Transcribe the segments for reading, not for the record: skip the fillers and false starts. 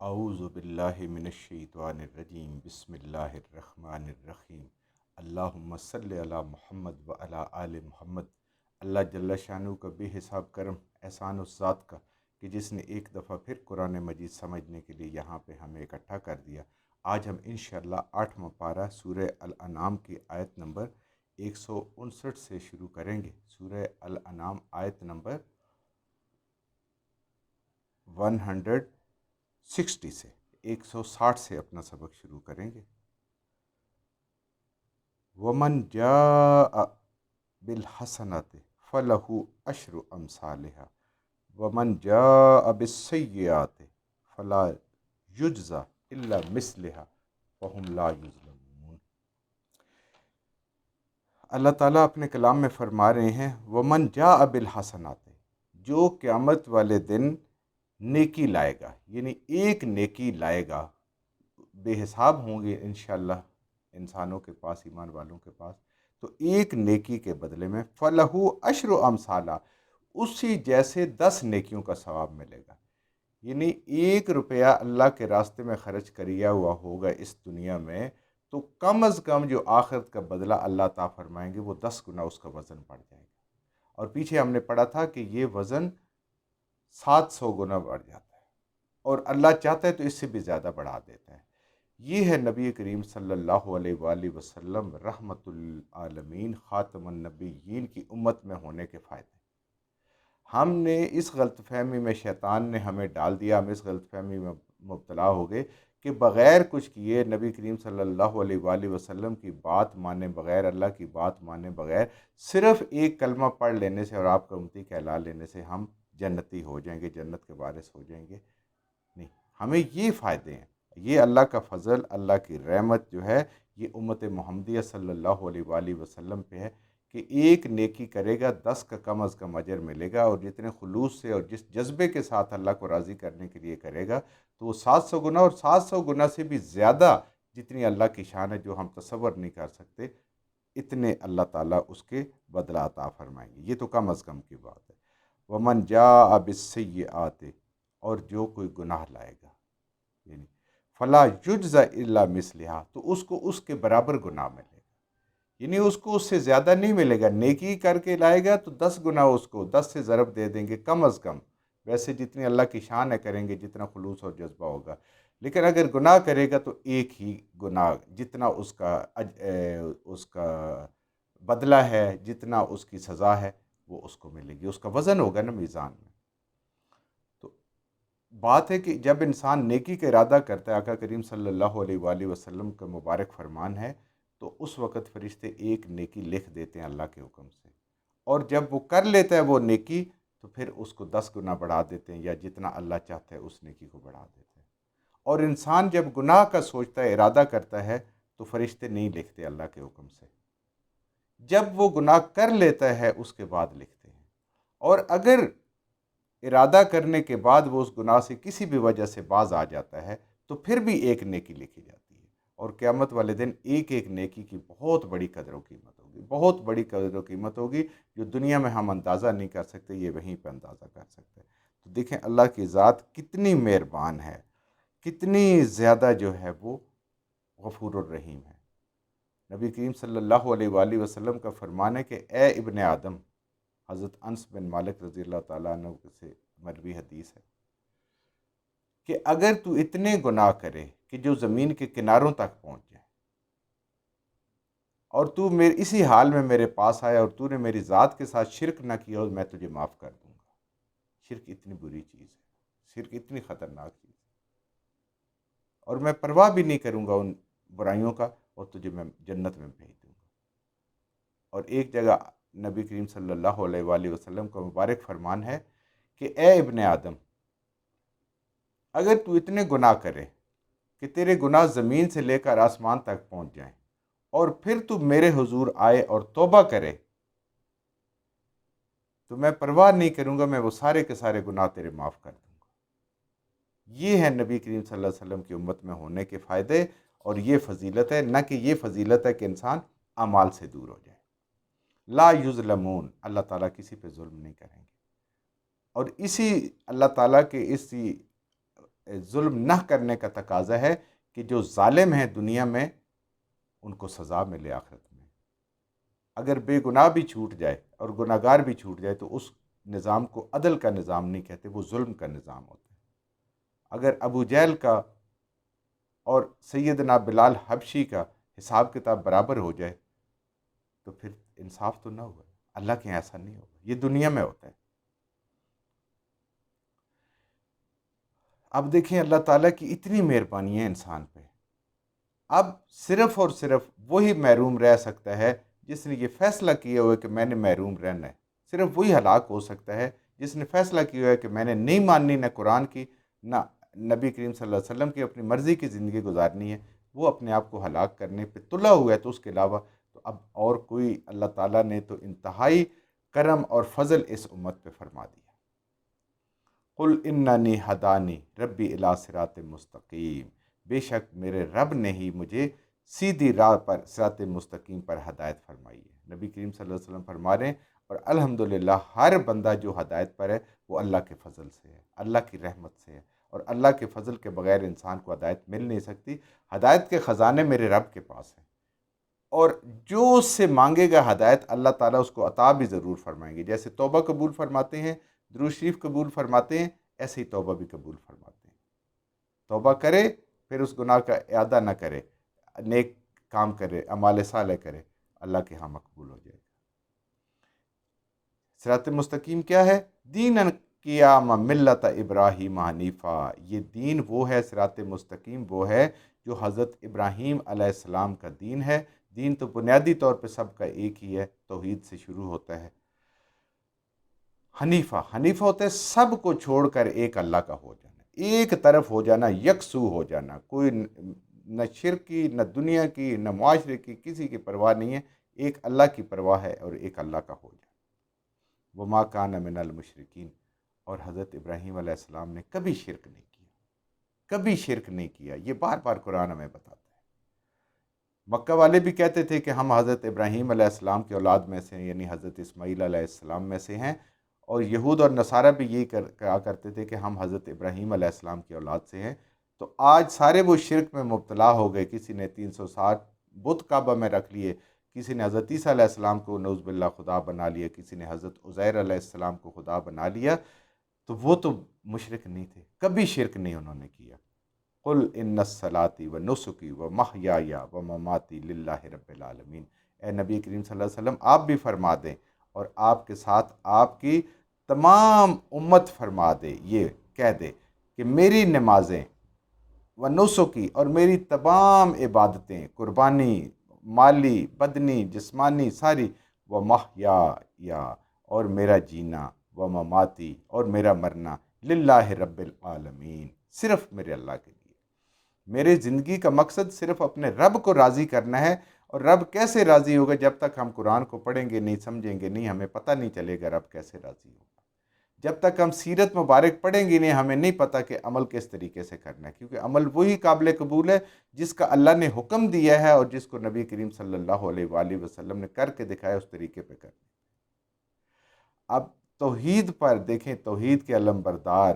اعوذ باللہ من الشیطان الرجیم بسم اللہ الرحمن الرحیم اللہم صلی علی محمد و علی آل محمد۔ اللہ جل شانہ کا بے حساب کرم احسان اس ذات کا کہ جس نے ایک دفعہ پھر قرآن مجید سمجھنے کے لیے یہاں پہ ہمیں اکٹھا کر دیا۔ آج ہم انشاءاللہ 8واں پارہ سورہ الانعام کی آیت نمبر 159 سے شروع کریں گے۔ سورہ الانعام آیت نمبر 160 سے 160 سے اپنا سبق شروع کریں گے۔ وَمَنْ جَاءَ بِالْحَسَنَةِ فَلَهُ عَشْرُ أَمْثَالِهَا وَمَنْ جَاءَ بِالسَّيِّئَةِ فَلَا يُجْزَى إِلَّا مِثْلِهَا وَهُمْ لَا يُظْلَمُونَ۔ اللہ تعالیٰ اپنے کلام میں فرما رہے ہیں وَمَنْ جَاءَ بِالْحَسَنَةِ، جو قیامت والے دن نیکی لائے گا، یعنی ایک نیکی لائے گا۔ بے حساب ہوں گے انشاءاللہ انسانوں کے پاس، ایمان والوں کے پاس، تو ایک نیکی کے بدلے میں فَلَهُ عَشْرُ أَمْثَالِهَا، اسی جیسے 10 نیکیوں کا ثواب ملے گا۔ یعنی 1 روپیہ اللہ کے راستے میں خرچ کیا ہوا ہوگا اس دنیا میں، تو کم از کم جو آخرت کا بدلہ اللہ عطا فرمائیں گے وہ 10 گنا اس کا وزن بڑھ جائے گا۔ اور پیچھے ہم نے پڑھا تھا کہ یہ وزن 700 گنا بڑھ جاتا ہے، اور اللہ چاہتا ہے تو اس سے بھی زیادہ بڑھا دیتا ہے۔ یہ ہے نبی کریم صلی اللہ علیہ وآلہ وسلم رحمت العالمین خاتم النبیین کی امت میں ہونے کے فائدے۔ ہم نے اس غلط فہمی میں، شیطان نے ہمیں ڈال دیا، ہم اس غلط فہمی میں مبتلا ہو گئے کہ بغیر کچھ کیے نبی کریم صلی اللہ علیہ وآلہ وسلم کی بات مانے بغیر، اللہ کی بات مانے بغیر، صرف ایک کلمہ پڑھ لینے سے اور آپ کا امتی کہلا لینے سے ہم جنتی ہو جائیں گے، جنت کے وارث ہو جائیں گے۔ نہیں، ہمیں یہ فائدے ہیں، یہ اللہ کا فضل، اللہ کی رحمت جو ہے یہ امت محمدیہ صلی اللہ علیہ وآلہ وسلم پہ ہے کہ ایک نیکی کرے گا 10 کا کم از کم اجر ملے گا، اور جتنے خلوص سے اور جس جذبے کے ساتھ اللہ کو راضی کرنے کے لیے کرے گا تو وہ 700 گنا اور 700 گنا سے بھی زیادہ، جتنی اللہ کی شان ہے جو ہم تصور نہیں کر سکتے، اتنے اللہ تعالیٰ اس کے بدلہ عطا فرمائیں گے۔ یہ تو کم از کم کی بات ہے۔ وَمَنْ جَاءَ بِالسَّيِّئَاتِ، اور جو کوئی گناہ لائے گا، یعنی فَلَا يُجْزَى إِلَّا مِثْلِهَا، تو اس کو اس کے برابر گناہ ملے گا، یعنی اس کو اس سے زیادہ نہیں ملے گا۔ نیکی کر کے لائے گا تو 10 گنا اس کو 10 سے ضرب دے دیں گے کم از کم، ویسے جتنی اللہ کی شان ہے کریں گے، جتنا خلوص اور جذبہ ہوگا۔ لیکن اگر گناہ کرے گا تو ایک ہی گناہ، جتنا اس کا بدلہ ہے، جتنا اس کی سزا ہے وہ اس کو ملے گی، اس کا وزن ہوگا نا میزان میں۔ تو بات ہے کہ جب انسان نیکی کا ارادہ کرتا ہے، آقا کریم صلی اللہ علیہ وآلہ وسلم کا مبارک فرمان ہے، تو اس وقت فرشتے ایک نیکی لکھ دیتے ہیں اللہ کے حکم سے، اور جب وہ کر لیتا ہے وہ نیکی تو پھر اس کو 10 گنا بڑھا دیتے ہیں، یا جتنا اللہ چاہتا ہے اس نیکی کو بڑھا دیتے ہیں۔ اور انسان جب گناہ کا سوچتا ہے، ارادہ کرتا ہے، تو فرشتے نہیں لکھتے اللہ کے حکم سے، جب وہ گناہ کر لیتا ہے اس کے بعد لکھتے ہیں۔ اور اگر ارادہ کرنے کے بعد وہ اس گناہ سے کسی بھی وجہ سے باز آ جاتا ہے تو پھر بھی ایک نیکی لکھی جاتی ہے، اور قیامت والے دن ایک ایک نیکی کی بہت بڑی قدر و قیمت ہوگی، بہت بڑی قدر و قیمت ہوگی، جو دنیا میں ہم اندازہ نہیں کر سکتے، یہ وہیں پہ اندازہ کر سکتے ہیں۔ تو دیکھیں اللہ کی ذات کتنی مہربان ہے، کتنی زیادہ جو ہے وہ غفور الرحیم ہے۔ نبی کریم صلی اللہ علیہ وآلہ وسلم کا فرمان ہے کہ اے ابن آدم، حضرت انس بن مالک رضی اللہ تعالیٰ عنہ سے مروی حدیث ہے کہ اگر تو اتنے گناہ کرے کہ جو زمین کے کناروں تک پہنچ جائے، اور تو اسی حال میں میرے پاس آیا اور تو نے میری ذات کے ساتھ شرک نہ کیا، اور میں تجھے معاف کر دوں گا۔ شرک اتنی بری چیز ہے، شرک اتنی خطرناک چیز ہے، اور میں پرواہ بھی نہیں کروں گا ان برائیوں کا، اور تجھے میں جنت میں بھیج دوں گا۔ اور ایک جگہ نبی کریم صلی اللہ علیہ وآلہ وسلم کا مبارک فرمان ہے کہ اے ابن آدم، اگر تو اتنے گناہ کرے کہ تیرے گناہ زمین سے لے کر آسمان تک پہنچ جائیں، اور پھر تو میرے حضور آئے اور توبہ کرے، تو میں پرواہ نہیں کروں گا، میں وہ سارے کے سارے گناہ تیرے معاف کر دوں گا۔ یہ ہے نبی کریم صلی اللہ علیہ وسلم کی امت میں ہونے کے فائدے، اور یہ فضیلت ہے، نہ کہ یہ فضیلت ہے کہ انسان اعمال سے دور ہو جائے۔ لا یظلمون، اللہ تعالیٰ کسی پہ ظلم نہیں کریں گے۔ اور اسی اللہ تعالیٰ کے اسی ظلم نہ کرنے کا تقاضا ہے کہ جو ظالم ہیں دنیا میں ان کو سزا ملے آخرت میں۔ اگر بے گناہ بھی چھوٹ جائے اور گناہ گار بھی چھوٹ جائے تو اس نظام کو عدل کا نظام نہیں کہتے، وہ ظلم کا نظام ہوتا ہے۔ اگر ابو جہل کا اور سیدنا بلال حبشی کا حساب کتاب برابر ہو جائے تو پھر انصاف تو نہ ہوا۔ اللہ کے ایسا نہیں ہوگا، یہ دنیا میں ہوتا ہے۔ اب دیکھیں اللہ تعالیٰ کی اتنی مہربانی ہے انسان پہ، اب صرف اور صرف وہی محروم رہ سکتا ہے جس نے یہ فیصلہ کیا ہوا ہے کہ میں نے محروم رہنا ہے۔ صرف وہی ہلاک ہو سکتا ہے جس نے فیصلہ کیا ہوا ہے کہ میں نے نہیں ماننی نہ قرآن کی نہ نبی کریم صلی اللہ علیہ وسلم کی، اپنی مرضی کی زندگی گزارنی ہے، وہ اپنے آپ کو ہلاک کرنے پہ تلا ہوا ہے۔ تو اس کے علاوہ تو اب اور کوئی، اللہ تعالیٰ نے تو انتہائی کرم اور فضل اس امت پہ فرما دیا۔ قل اننی ہدانی ربی الی صراط مستقیم، بے شک میرے رب نے ہی مجھے سیدھی راہ پر، صراط مستقیم پر ہدایت فرمائی ہے۔ نبی کریم صلی اللہ علیہ وسلم فرما رہے ہیں، اور الحمدللہ ہر بندہ جو ہدایت پر ہے وہ اللہ کے فضل سے ہے، اللہ کی رحمت سے ہے، اور اللہ کے فضل کے بغیر انسان کو ہدایت مل نہیں سکتی۔ ہدایت کے خزانے میرے رب کے پاس ہیں، اور جو اس سے مانگے گا ہدایت اللہ تعالیٰ اس کو عطا بھی ضرور فرمائیں گے۔ جیسے توبہ قبول فرماتے ہیں، درود شریف قبول فرماتے ہیں، ایسے ہی توبہ بھی قبول فرماتے ہیں۔ توبہ کرے پھر اس گناہ کا اعادہ نہ کرے، نیک کام کرے، اعمال صالح کرے، اللہ کے ہاں مقبول ہو جائے گا۔ صراط مستقیم کیا ہے؟ دین قیام ملت ابراہیم حنیفہ، یہ دین وہ ہے، صراط مستقیم وہ ہے جو حضرت ابراہیم علیہ السلام کا دین ہے۔ دین تو بنیادی طور پہ سب کا ایک ہی ہے، توحید سے شروع ہوتا ہے۔ حنیفہ، حنیفہ ہوتا ہے سب کو چھوڑ کر ایک اللہ کا ہو جانا، ایک طرف ہو جانا، یکسو ہو جانا، کوئی نہ شرک کی، نہ دنیا کی، نہ معاشرے کی، کسی کی پرواہ نہیں ہے، ایک اللہ کی پرواہ ہے اور ایک اللہ کا ہو جانا۔ وما کان من المشرکین، اور حضرت ابراہیم علیہ السلام نے کبھی شرک نہیں کیا، کبھی شرک نہیں کیا، یہ بار بار قرآن ہمیں بتاتا ہے۔ مکہ والے بھی کہتے تھے کہ ہم حضرت ابراہیم علیہ السلام کی اولاد میں سے ہیں، یعنی حضرت اسماعیل علیہ السلام میں سے ہیں، اور یہود اور نصارہ بھی یہی کہا کرتے تھے کہ ہم حضرت ابراہیم علیہ السلام کی اولاد سے ہیں۔ تو آج سارے وہ شرک میں مبتلا ہو گئے، کسی نے 360 بت کعبہ میں رکھ لیے، کسی نے حضرت عیسیٰ علیہ السلام کو نعوذ باللہ خدا بنا لیا، کسی نے حضرت عزیر علیہ السلام کو خدا بنا لیا، تو وہ تو مشرک نہیں تھے، کبھی شرک نہیں انہوں نے کیا۔ قل ان صلاتی و نسکی و محیای و مماتی للہ رب العالمین، اے نبی کریم صلی اللہ علیہ وسلم آپ بھی فرما دیں، اور آپ کے ساتھ آپ کی تمام امت فرما دے، یہ کہہ دے کہ میری نمازیں و نسکی، اور میری تمام عبادتیں، قربانی، مالی، بدنی، جسمانی، ساری، و محیایا، اور میرا جینا، و مماتی، اور میرا مرنا، للہ رب العالمین، صرف میرے اللہ کے لیے۔ میرے زندگی کا مقصد صرف اپنے رب کو راضی کرنا ہے، اور رب کیسے راضی ہوگا جب تک ہم قرآن کو پڑھیں گے نہیں، سمجھیں گے نہیں، ہمیں پتہ نہیں چلے گا رب کیسے راضی ہوگا۔ جب تک ہم سیرت مبارک پڑھیں گے نہیں، ہمیں نہیں پتہ کہ عمل کس طریقے سے کرنا ہے، کیونکہ عمل وہی قابل قبول ہے جس کا اللہ نے حکم دیا ہے اور جس کو نبی کریم صلی اللہ علیہ وآلہ وسلم نے کر کے دکھایا، اس طریقے پہ کرنا۔ اب توحید پر دیکھیں، توحید کے علم بردار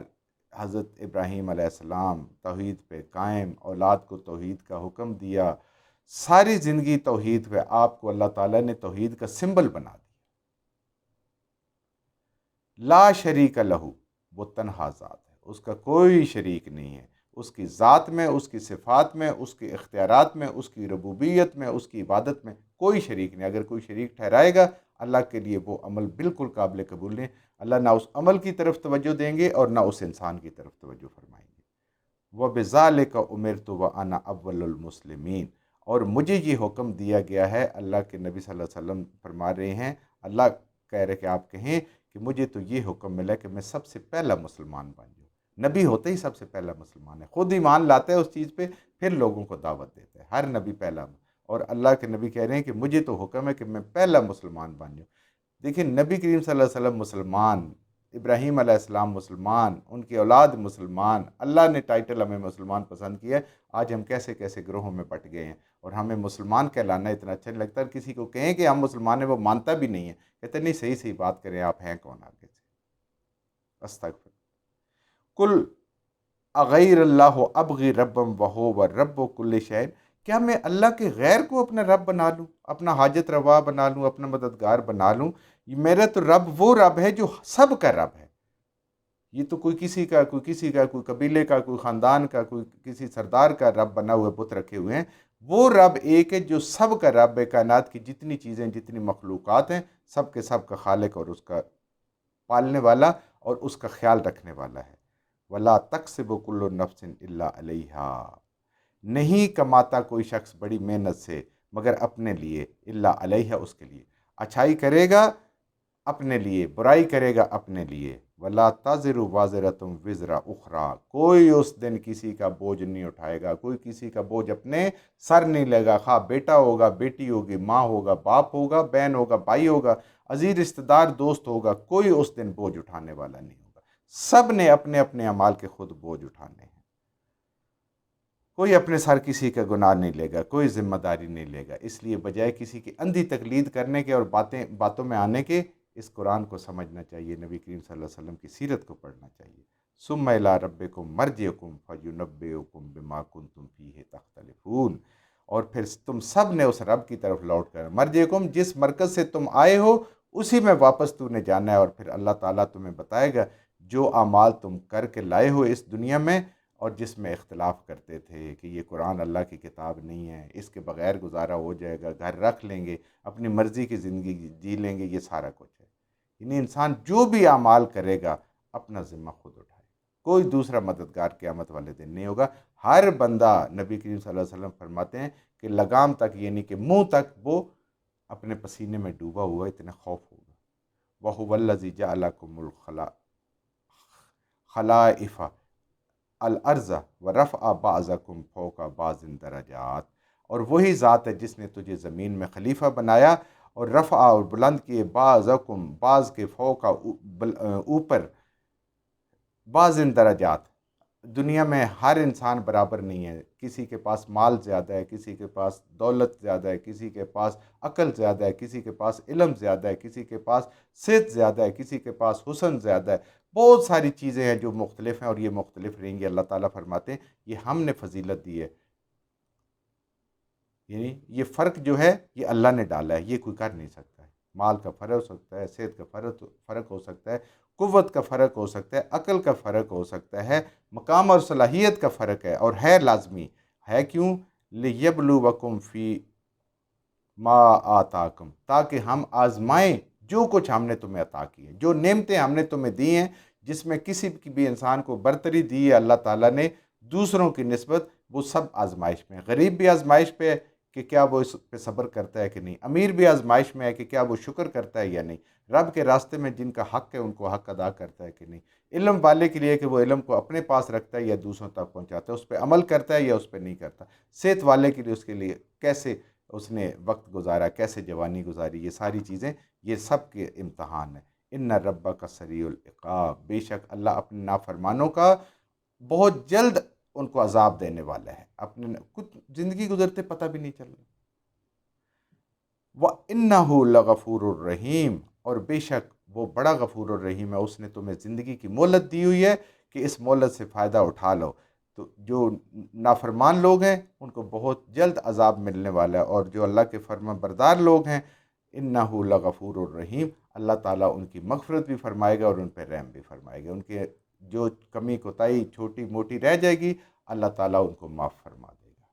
حضرت ابراہیم علیہ السلام، توحید پہ قائم، اولاد کو توحید کا حکم دیا، ساری زندگی توحید پہ، آپ کو اللہ تعالیٰ نے توحید کا سمبل بنا دیا۔ لا شریک لہو، وہ تنہا ذات ہے، اس کا کوئی شریک نہیں ہے، اس کی ذات میں، اس کی صفات میں، اس کے اختیارات میں، اس کی ربوبیت میں، اس کی عبادت میں کوئی شریک نہیں۔ اگر کوئی شریک ٹھہرائے گا اللہ کے لیے وہ عمل بالکل قابل قبول نہیں، اللہ نہ اس عمل کی طرف توجہ دیں گے اور نہ اس انسان کی طرف توجہ فرمائیں گے۔ وَبِذَالِكَ أُمِرْتُ وَأَنَا أَوَّلُ الْمُسْلِمِينَ، اور مجھے یہ حکم دیا گیا ہے، اللہ کے نبی صلی اللہ علیہ وسلم فرما رہے ہیں، اللہ کہہ رہے کہ آپ کہیں کہ مجھے تو یہ حکم ملا کہ میں سب سے پہلا مسلمان بن جاؤں۔ نبی ہوتے ہی سب سے پہلا مسلمان ہے، خود ایمان لاتا ہے اس چیز پہ، پھر لوگوں کو دعوت دیتا ہے، ہر نبی پہلا۔ اور اللہ کے نبی کہہ رہے ہیں کہ مجھے تو حکم ہے کہ میں پہلا مسلمان بن جاؤں۔ دیکھیں نبی کریم صلی اللہ علیہ وسلم مسلمان، ابراہیم علیہ السلام مسلمان، ان کی اولاد مسلمان، اللہ نے ٹائٹل ہمیں مسلمان پسند کیا ہے۔ آج ہم کیسے کیسے گروہوں میں بٹ گئے ہیں، اور ہمیں مسلمان کہلانا اتنا اچھا نہیں لگتا، اور کسی کو کہیں کہ ہم مسلمان ہیں وہ مانتا بھی نہیں ہے، کہتے نہیں صحیح صحیح بات کریں، آپ ہیں کون آگے سے؟ استغفر۔ کل اغیر اللہ ابغی ربم وہو رب کل شیء، کیا میں اللہ کے غیر کو اپنا رب بنا لوں، اپنا حاجت روا بنا لوں، اپنا مددگار بنا لوں؟ میرا تو رب وہ رب ہے جو سب کا رب ہے۔ یہ تو کوئی کسی کا، کوئی قبیلے کا، کوئی خاندان کا، کوئی کسی سردار کا رب بنا ہوئے بت رکھے ہوئے ہیں۔ وہ رب ایک ہے جو سب کا رب ہے، کائنات کی جتنی چیزیں، جتنی مخلوقات ہیں، سب کے سب کا خالق اور اس کا پالنے والا اور اس کا خیال رکھنے والا ہے۔ وَلَا تَكْسِبُ كُلُّ نَفْسٍ إِلَّا عَلَيْهَا، نہیں کماتا کوئی شخص بڑی محنت سے مگر اپنے لیے، الا علیہ، اس کے لیے۔ اچھائی کرے گا اپنے لیے، برائی کرے گا اپنے لیے۔ وَلَا تَزِرُ وَازِرَةٌ وِزْرَ أُخْرَىٰ، کوئی اس دن کسی کا بوجھ نہیں اٹھائے گا، کوئی کسی کا بوجھ اپنے سر نہیں لے گا، خواہ بیٹا ہوگا، بیٹی ہوگی، ماں ہوگا، باپ ہوگا، بہن ہوگا، بھائی ہوگا، عزیز رشتہ دار، دوست ہوگا، کوئی اس دن بوجھ اٹھانے والا نہیں ہوگا۔ سب نے اپنے اپنے اعمال کے خود بوجھ اٹھانے ہیں۔ کوئی اپنے سر کسی کا گناہ نہیں لے گا، کوئی ذمہ داری نہیں لے گا۔ اس لیے بجائے کسی کی اندھی تقلید کرنے کے اور باتوں میں آنے کے، اس قرآن کو سمجھنا چاہیے، نبی کریم صلی اللہ علیہ وسلم کی سیرت کو پڑھنا چاہیے۔ ثم الی ربکم مرجعکم فینبئکم بما کنتم فیہ تختلفون، اور پھر تم سب نے اس رب کی طرف لوٹ کر، مرجعکم، جس مرکز سے تم آئے ہو اسی میں واپس تو نے جانا ہے، اور پھر اللہ تعالیٰ تمہیں بتائے گا جو اعمال تم کر کے لائے ہو اس دنیا میں، اور جس میں اختلاف کرتے تھے کہ یہ قرآن اللہ کی کتاب نہیں ہے، اس کے بغیر گزارا ہو جائے گا، گھر رکھ لیں گے، اپنی مرضی کی زندگی جی لیں گے، یہ سارا کچھ ہے۔ یعنی انسان جو بھی اعمال کرے گا اپنا ذمہ خود اٹھائے گا، کوئی دوسرا مددگار قیامت والے دن نہیں ہوگا۔ ہر بندہ، نبی کریم صلی اللہ علیہ وسلم فرماتے ہیں کہ لگام تک، یعنی کہ منہ تک، وہ اپنے پسینے میں ڈوبا ہوا، اتنا خوف ہوگا۔ وَهُوَ الَّذِي جَعَلَكُمُ الْخَلَائِفَ الْأَرْضَ وَرَفْعَ بَعْضَكُمْ فَوْقَ بَعْضٍ دَرَجَاتٍ، اور وہی ذات ہے جس نے تجھے زمین میں خلیفہ بنایا اور رفع، اور بلند کیے، بعضکم، بعض کے، فوق، اوپر، بعض درجات۔ دنیا میں ہر انسان برابر نہیں ہے، کسی کے پاس مال زیادہ ہے، کسی کے پاس دولت زیادہ ہے، کسی کے پاس عقل زیادہ ہے، کسی کے پاس علم زیادہ ہے، کسی کے پاس صحت زیادہ ہے، کسی کے پاس حسن زیادہ ہے۔ بہت ساری چیزیں ہیں جو مختلف ہیں، اور یہ مختلف رہیں گی۔ اللہ تعالیٰ فرماتے ہیں یہ ہم نے فضیلت دی ہے، یعنی یہ فرق جو ہے یہ اللہ نے ڈالا ہے، یہ کوئی کر نہیں سکتا ہے۔ مال کا فرق ہو سکتا ہے، صحت کا فرق ہو سکتا ہے، قوت کا فرق ہو سکتا ہے، عقل کا فرق ہو سکتا ہے، مقام اور صلاحیت کا فرق ہے، اور ہے لازمی ہے۔ کیوں؟ لِیَبْلُوَکُمْ فِی ما آتاکم، تاکہ ہم آزمائیں جو کچھ ہم نے تمہیں عطا کی ہے، جو نعمتیں ہم نے تمہیں دی ہیں، جس میں کسی بھی انسان کو برتری دی ہے اللہ تعالیٰ نے دوسروں کی نسبت، وہ سب آزمائش میں ہے۔ غریب بھی آزمائش پہ ہے کہ کیا وہ اس پہ صبر کرتا ہے کہ نہیں، امیر بھی آزمائش میں ہے کہ کیا وہ شکر کرتا ہے یا نہیں، رب کے راستے میں جن کا حق ہے ان کو حق ادا کرتا ہے کہ نہیں، علم والے کے لیے کہ وہ علم کو اپنے پاس رکھتا ہے یا دوسروں تک پہنچاتا ہے، اس پہ عمل کرتا ہے یا اس پہ نہیں کرتا، صحت والے کے لیے اس کے لیے کیسے اس نے وقت گزارا، کیسے جوانی گزاری، یہ ساری چیزیں، یہ سب کے امتحان ہیں۔ ان ربک سریع العقاب، بے شک اللہ اپنے نافرمانوں کا بہت جلد ان کو عذاب دینے والا ہے، اپنے کچھ زندگی گزرتے پتہ بھی نہیں چل رہا۔ وَإِنَّهُ لَغَفُورٌ الرحیم، اور بے شک وہ بڑا غفور الرحیم ہے، اس نے تمہیں زندگی کی مہلت دی ہوئی ہے کہ اس مہلت سے فائدہ اٹھا لو۔ تو جو نافرمان لوگ ہیں ان کو بہت جلد عذاب ملنے والا ہے، اور جو اللہ کے فرما بردار لوگ ہیں، انہ لغفور الرحیم، اللہ تعالیٰ ان کی مغفرت بھی فرمائے گا اور ان پہ رحم بھی فرمائے گا۔ ان کے جو کمی کوتاہی چھوٹی موٹی رہ جائے گی اللہ تعالیٰ ان کو معاف فرما دے گا۔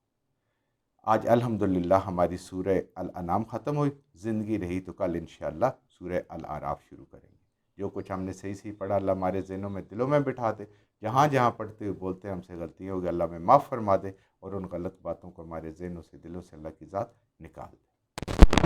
آج الحمدللہ ہماری سورہ الانعام ختم ہوئی، زندگی رہی تو کل انشاءاللہ سورہ الاعراف شروع کریں گے۔ جو کچھ ہم نے صحیح صحیح پڑھا اللہ ہمارے ذہنوں میں، دلوں میں بٹھا دے، جہاں جہاں پڑھتے ہوئے بولتے ہم سے غلطیاں ہوگی اللہ میں معاف فرما دے، اور ان غلط باتوں کو ہمارے ذہنوں سے، دلوں سے اللہ کی ذات نکال دے۔